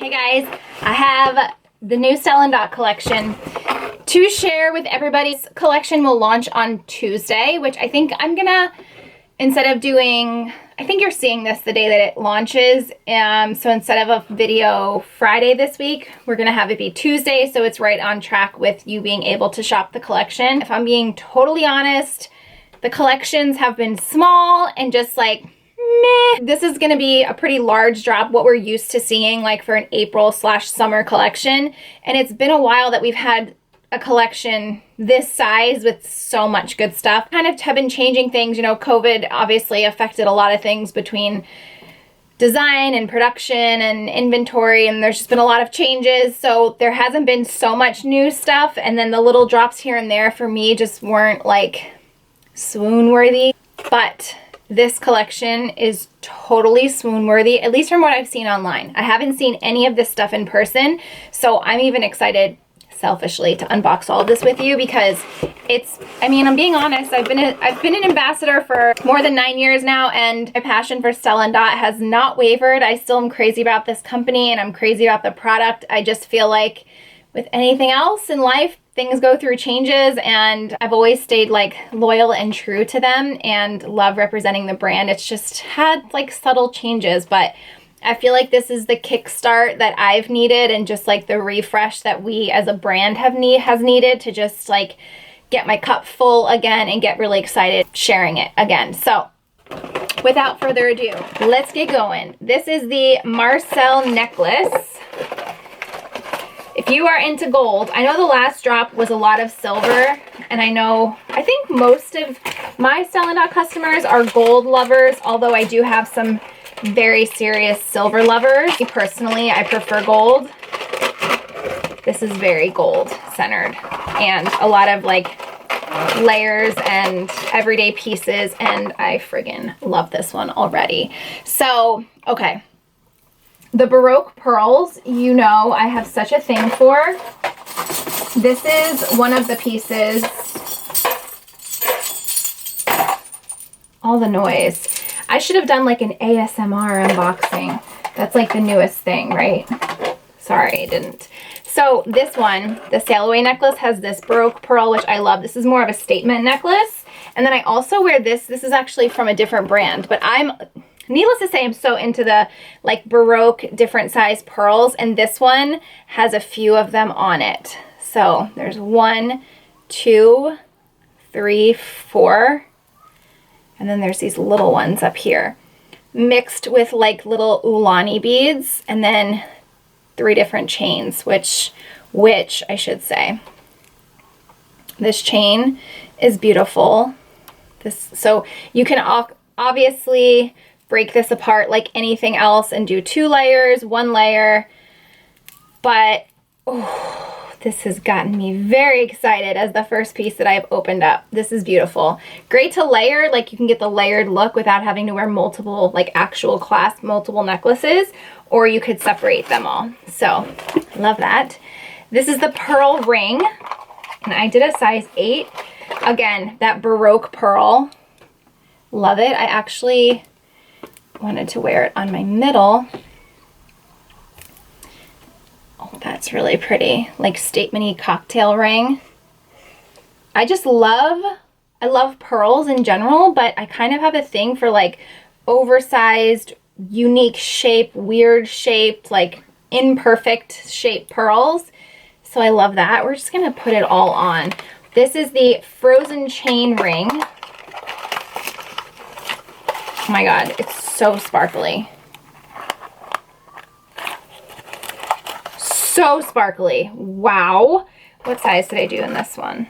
Hey guys, I have the new Stella collection to share with everybody. This collection will launch on Tuesday, which I think I'm gonna, instead of doing, I think you're seeing this the day that it launches, so instead of a video Friday this week, we're gonna have it be Tuesday, so it's right on track with you being able to shop the collection. If I'm being totally honest, the collections have been small and just like, meh. This is gonna be a pretty large drop, what we're used to seeing like for an April/summer collection. And it's been a while that we've had a collection this size with so much good stuff. Kind of have been changing things, you know, COVID obviously affected a lot of things between design and production and inventory, and there's just been a lot of changes. So there hasn't been so much new stuff, and then the little drops here and there for me just weren't like swoon worthy. But this collection is totally swoon worthy, at least from what I've seen online. I haven't seen any of this stuff in person, so I'm even excited selfishly to unbox all of this with you because it's, I mean, I'm being honest, I've been an ambassador for more than 9 years now, and my passion for Stella has not wavered. I still am crazy about this company and I'm crazy about the product. I just feel like with anything else in life, things go through changes, and I've always stayed like loyal and true to them and love representing the brand. It's just had like subtle changes, but I feel like this is the kickstart that I've needed, and just like the refresh that we as a brand has needed to just like get my cup full again and get really excited sharing it again. So without further ado, let's get going. This is the Marcel necklace. If you are into gold, I know the last drop was a lot of silver, and I think most of my Stella customers are gold lovers, although I do have some very serious silver lovers. Me personally, I prefer gold. This is very gold centered and a lot of like layers and everyday pieces, and I friggin' love this one already. So, okay. The Baroque pearls, you know I have such a thing for. This is one of the pieces. All the noise. I should have done like an ASMR unboxing. That's like the newest thing, right? Sorry, I didn't. So this one, the Sail Away necklace, has this Baroque pearl, which I love. This is more of a statement necklace. And then I also wear this. This is actually from a different brand, but needless to say, I'm so into the like Baroque different size pearls, and this one has a few of them on it. So there's 1, 2, 3, 4, and then there's these little ones up here mixed with like little Ulani beads, and then 3 different chains, which I should say. This chain is beautiful. So you can obviously break this apart like anything else and do 2 layers, 1 layer, but this has gotten me very excited as the first piece that I've opened up. This is beautiful. Great to layer, like you can get the layered look without having to wear multiple, like actual clasp, multiple necklaces, or you could separate them all. So, love that. This is the pearl ring, and I did a size 8. Again, that Baroque pearl. Love it. I actually wanted to wear it on my middle. Oh, that's really pretty. Like statement-y cocktail ring. I love pearls in general, but I kind of have a thing for like oversized, unique shape, weird shaped, like imperfect shaped pearls. So I love that. We're just gonna put it all on. This is the frozen chain ring. Oh my God, it's so sparkly. So sparkly. Wow. What size did I do in this one?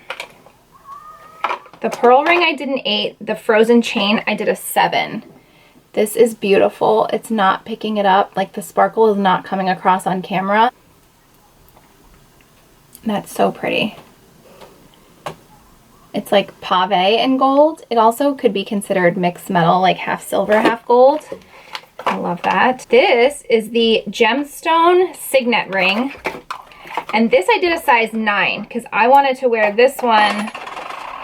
The pearl ring I did an 8. The frozen chain I did a 7. This is beautiful. It's not picking it up. Like the sparkle is not coming across on camera. That's so pretty. It's like pave and gold. It also could be considered mixed metal, like half silver, half gold. I love that. This is the gemstone signet ring. And this I did a size 9 because I wanted to wear this one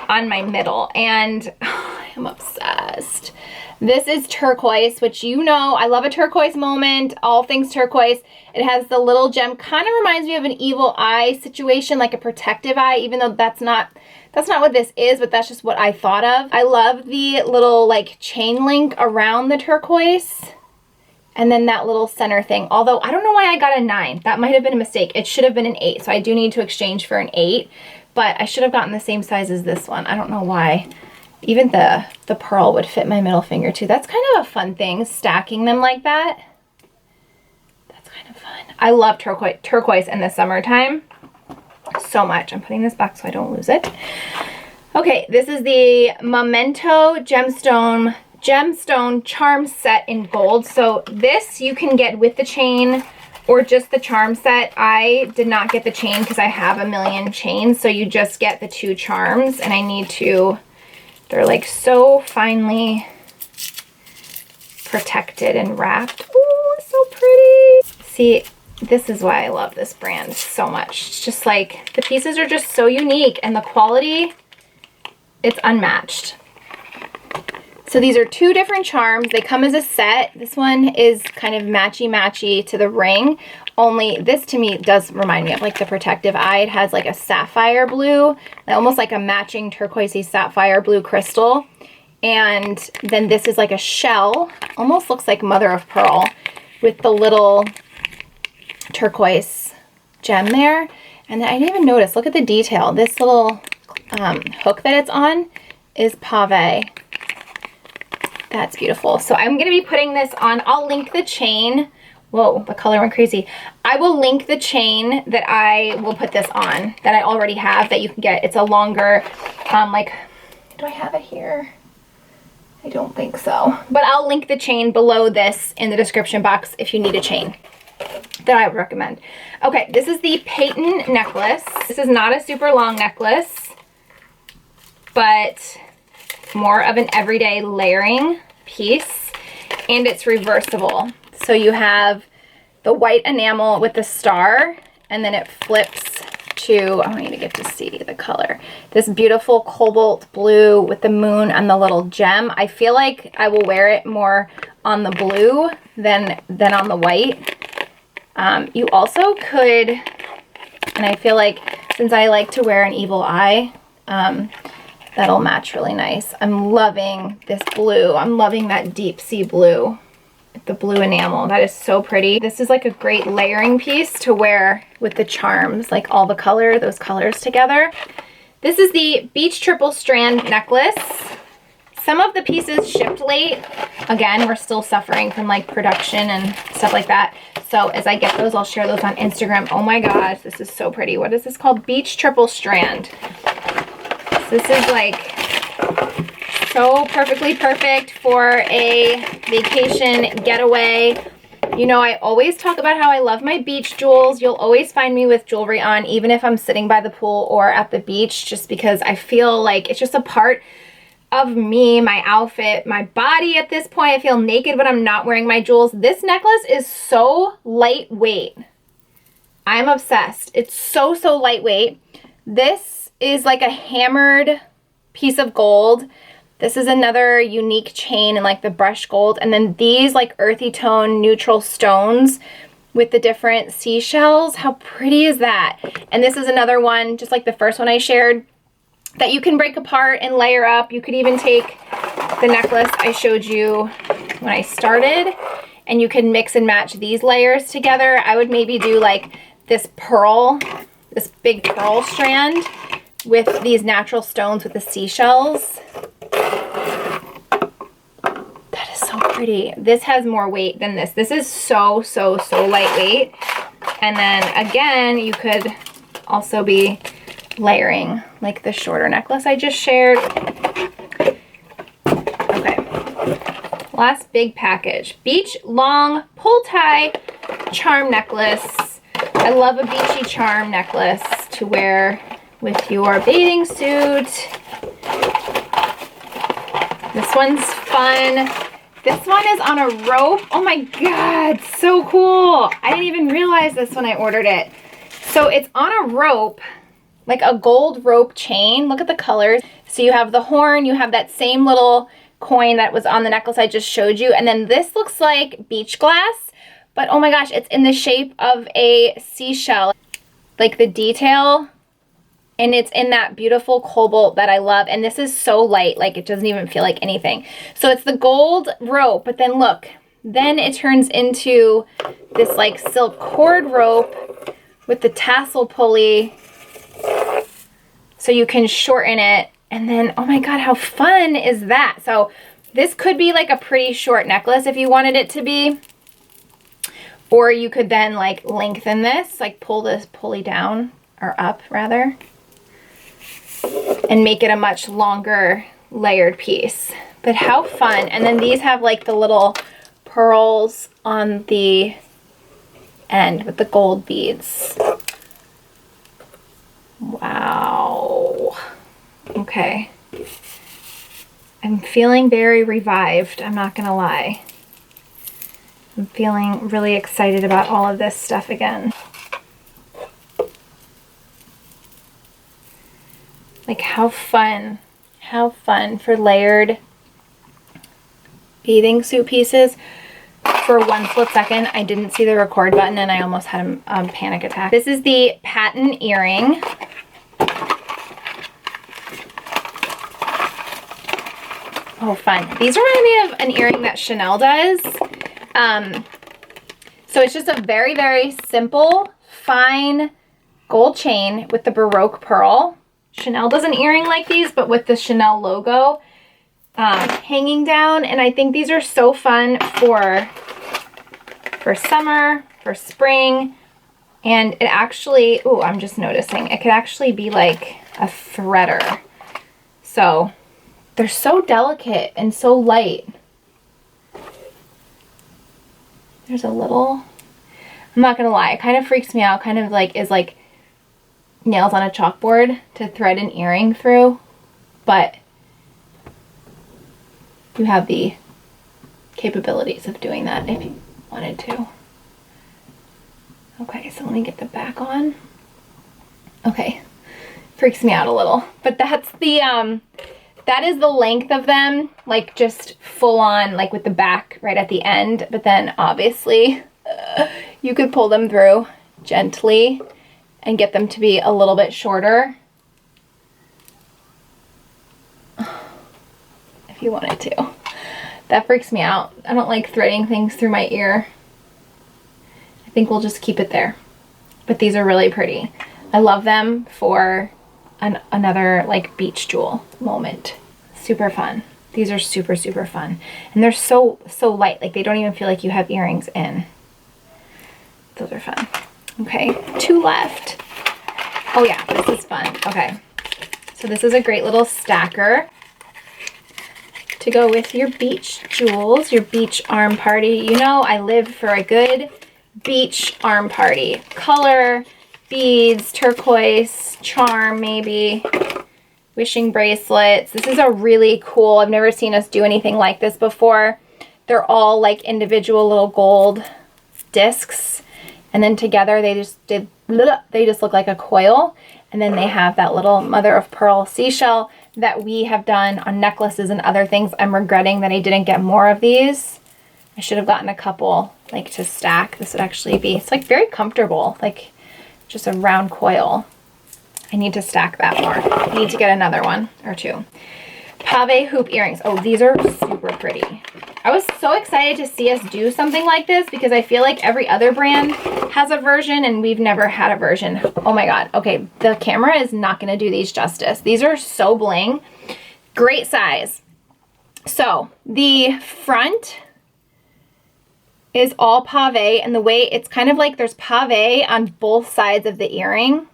on my middle. And I am obsessed. This is turquoise, which you know, I love a turquoise moment, all things turquoise. It has the little gem, kind of reminds me of an evil eye situation, like a protective eye, even though that's not what this is, but that's just what I thought of. I love the little like chain link around the turquoise. And then that little center thing, although I don't know why I got a 9. That might have been a mistake. It should have been an 8, so I do need to exchange for an 8. But I should have gotten the same size as this one. I don't know why. Even the pearl would fit my middle finger too. That's kind of a fun thing, stacking them like that. That's kind of fun. I love turquoise in the summertime so much. I'm putting this back so I don't lose it. Okay, this is the Memento Gemstone charm set in gold. So this you can get with the chain or just the charm set. I did not get the chain because I have a million chains, so you just get the 2 charms, and I need to, they're like so finely protected and wrapped. Ooh, so pretty. See, this is why I love this brand so much. It's just like the pieces are just so unique, and the quality, it's unmatched. So these are 2 different charms. They come as a set. This one is kind of matchy-matchy to the ring, only this to me does remind me of like the protective eye. It has like a sapphire blue, almost like a matching turquoisey sapphire blue crystal. And then this is like a shell, almost looks like mother of pearl with the little turquoise gem there. And then I didn't even notice, look at the detail. This little hook that it's on is pave. That's beautiful. So I'm going to be putting this on. I'll link the chain. Whoa, the color went crazy. I will link the chain that I will put this on that I already have that you can get. It's a longer, like, do I have it here? I don't think so. But I'll link the chain below this in the description box if you need a chain that I would recommend. Okay, this is the Peyton necklace. This is not a super long necklace, but more of an everyday layering piece, and it's reversible. So you have the white enamel with the star, and then it flips to, I want you to get to see the color, this beautiful cobalt blue with the moon and the little gem. I feel like I will wear it more on the blue than on the white. You also could, and I feel like since I like to wear an evil eye, that'll match really nice. I'm loving this blue. I'm loving that deep sea blue, the blue enamel. That is so pretty. This is like a great layering piece to wear with the charms, like all the color, those colors together. This is the Beach Triple Strand necklace. Some of the pieces shipped late. Again, we're still suffering from like production and stuff like that. So as I get those, I'll share those on Instagram. Oh my gosh, this is so pretty. What is this called? Beach Triple Strand. This is like so perfectly perfect for a vacation getaway. You know, I always talk about how I love my beach jewels. You'll always find me with jewelry on, even if I'm sitting by the pool or at the beach, just because I feel like it's just a part of me, my outfit, my body at this point. I feel naked when I'm not wearing my jewels. This necklace is so lightweight. I'm obsessed. It's so lightweight. This is like a hammered piece of gold. This is another unique chain in like the brushed gold. And then these like earthy tone neutral stones with the different seashells. How pretty is that? And this is another one, just like the first one I shared, that you can break apart and layer up. You could even take the necklace I showed you when I started, and you can mix and match these layers together. I would maybe do like this pearl, this big pearl strand with these natural stones with the seashells. That is so pretty. This has more weight than this. This is so lightweight. And then again, you could also be layering like the shorter necklace I just shared. Okay, last big package. Beach long pull tie charm necklace. I love a beachy charm necklace to wear with your bathing suit. This one's fun. This one is on a rope. Oh my god, so cool. I didn't even realize this when I ordered it. So it's on a rope, like a gold rope chain. Look at the colors. So you have the horn, you have that same little coin that was on the necklace I just showed you. And then this looks like beach glass, but oh my gosh, it's in the shape of a seashell. Like the detail, and it's in that beautiful cobalt that I love. And this is so light, like it doesn't even feel like anything. So it's the gold rope, but then look, then it turns into this like silk cord rope with the tassel pulley, so you can shorten it. And then, oh my God, how fun is that? So this could be like a pretty short necklace if you wanted it to be. Or you could then like lengthen this, like pull this pulley down, or up rather, and make it a much longer layered piece. But how fun. And then these have like the little pearls on the end with the gold beads. Wow. Okay. I'm feeling very revived, I'm not gonna lie. I'm feeling really excited about all of this stuff again. Like how fun for layered bathing suit pieces. For one split second, I didn't see the record button and I almost had a panic attack. This is the patent earring. Oh, fun. These remind me of an earring that Chanel does. So it's just a very, very simple, fine gold chain with the Baroque pearl. Chanel does an earring like these, but with the Chanel logo hanging down. And I think these are so fun for summer, for spring. And it actually, ooh, I'm just noticing, it could actually be like a threader. So they're so delicate and so light. There's a little, I'm not gonna lie, it kind of freaks me out, kind of like is like nails on a chalkboard to thread an earring through, but you have the capabilities of doing that if you wanted to. Okay, so let me get the back on. Okay, freaks me out a little, but that's the, that is the length of them, like just full on, like with the back right at the end. But then obviously you could pull them through gently and get them to be a little bit shorter if you wanted to. That freaks me out. I don't like threading things through my ear. I think we'll just keep it there. But these are really pretty. I love them for another like beach jewel moment. Super fun. These are super, super fun. And they're so light. Like they don't even feel like you have earrings in. Those are fun. Okay, 2 left. Oh yeah, this is fun. Okay, so this is a great little stacker to go with your beach jewels, your beach arm party. You know, I live for a good beach arm party. Color, beads, turquoise, charm maybe, wishing bracelets. This is a really cool, I've never seen us do anything like this before. They're all like individual little gold discs, and then together they just look like a coil. And then they have that little mother of pearl seashell that we have done on necklaces and other things. I'm regretting that I didn't get more of these. I should have gotten a couple like to stack. This would actually be, it's like very comfortable, like just a round coil. I need to stack that more. I need to get another one or 2. Pave hoop earrings. Oh, these are super pretty. I was so excited to see us do something like this because I feel like every other brand has a version and we've never had a version. Oh my God. Okay, the camera is not going to do these justice. These are so bling. Great size. So the front is all pave, and the way it's kind of like there's pave on both sides of the earring.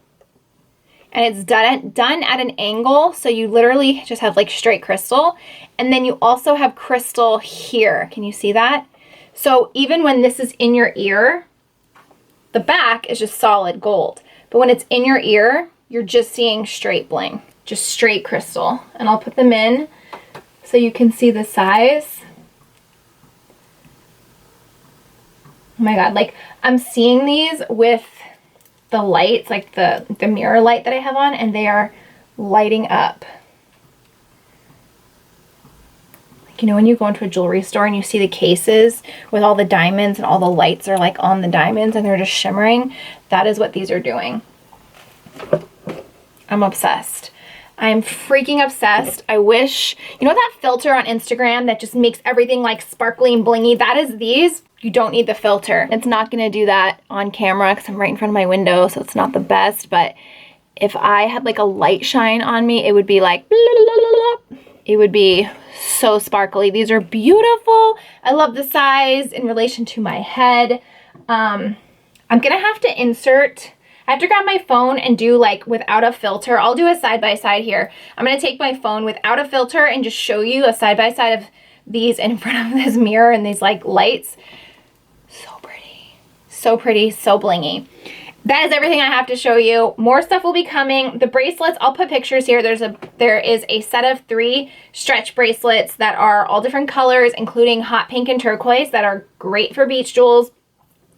And it's done at an angle, so you literally just have like straight crystal. And then you also have crystal here. Can you see that? So even when this is in your ear, the back is just solid gold. But when it's in your ear, you're just seeing straight bling, just straight crystal. And I'll put them in so you can see the size. Oh my God, like I'm seeing these with the lights, like the mirror light that I have on, and they are lighting up. You know, when you go into a jewelry store and you see the cases with all the diamonds and all the lights are like on the diamonds and they're just shimmering, that is what these are doing. I'm obsessed. I'm freaking obsessed. I wish, you know that filter on Instagram that just makes everything like sparkly and blingy? That is these. You don't need the filter. It's not gonna do that on camera because I'm right in front of my window, so it's not the best, but if I had like a light shine on me, it would be like, it would be so sparkly. These are beautiful. I love the size in relation to my head. I'm gonna have to insert, I have to grab my phone and do like without a filter. I'll do a side-by-side here. I'm gonna take my phone without a filter and just show you a side-by-side of these in front of this mirror and these like lights. So pretty, so pretty, so blingy. That is everything I have to show you. More stuff will be coming. The bracelets, I'll put pictures here. There is a set of 3 stretch bracelets that are all different colors, including hot pink and turquoise, that are great for beach jewels.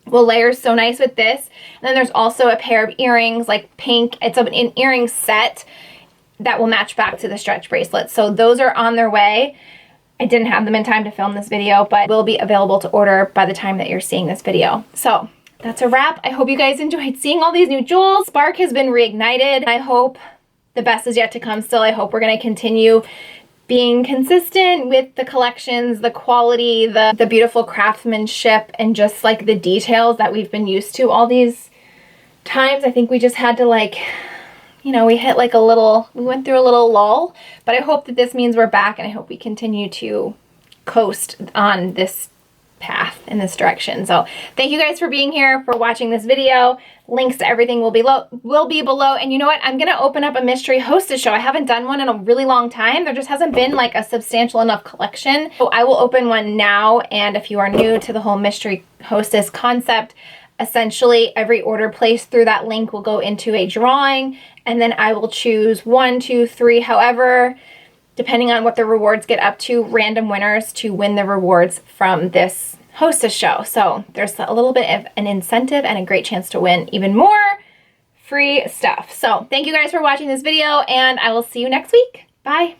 Will layer so nice with this. And then there's also a pair of earrings, like pink. It's an earring set that will match back to the stretch bracelets. So those are on their way. I didn't have them in time to film this video, but will be available to order by the time that you're seeing this video. So that's a wrap. I hope you guys enjoyed seeing all these new jewels. Spark has been reignited. I hope the best is yet to come still. I hope we're gonna continue being consistent with the collections, the quality, the beautiful craftsmanship, and just like the details that we've been used to all these times. I think we just had to like, you know, we hit like a little, we went through a little lull, but I hope that this means we're back, and I hope we continue to coast on this path in this direction. So thank you guys for being here, for watching this video. Links to everything will be below. And you know what? I'm gonna open up a Mystery Hostess Show. I haven't done one in a really long time. There just hasn't been like a substantial enough collection. So I will open one now. And if you are new to the whole Mystery Hostess concept, essentially every order placed through that link will go into a drawing, and then I will choose 1, 2, 3, however, depending on what the rewards get up to, random winners to win the rewards from this hostess show. So there's a little bit of an incentive and a great chance to win even more free stuff. So thank you guys for watching this video, and I will see you next week. Bye.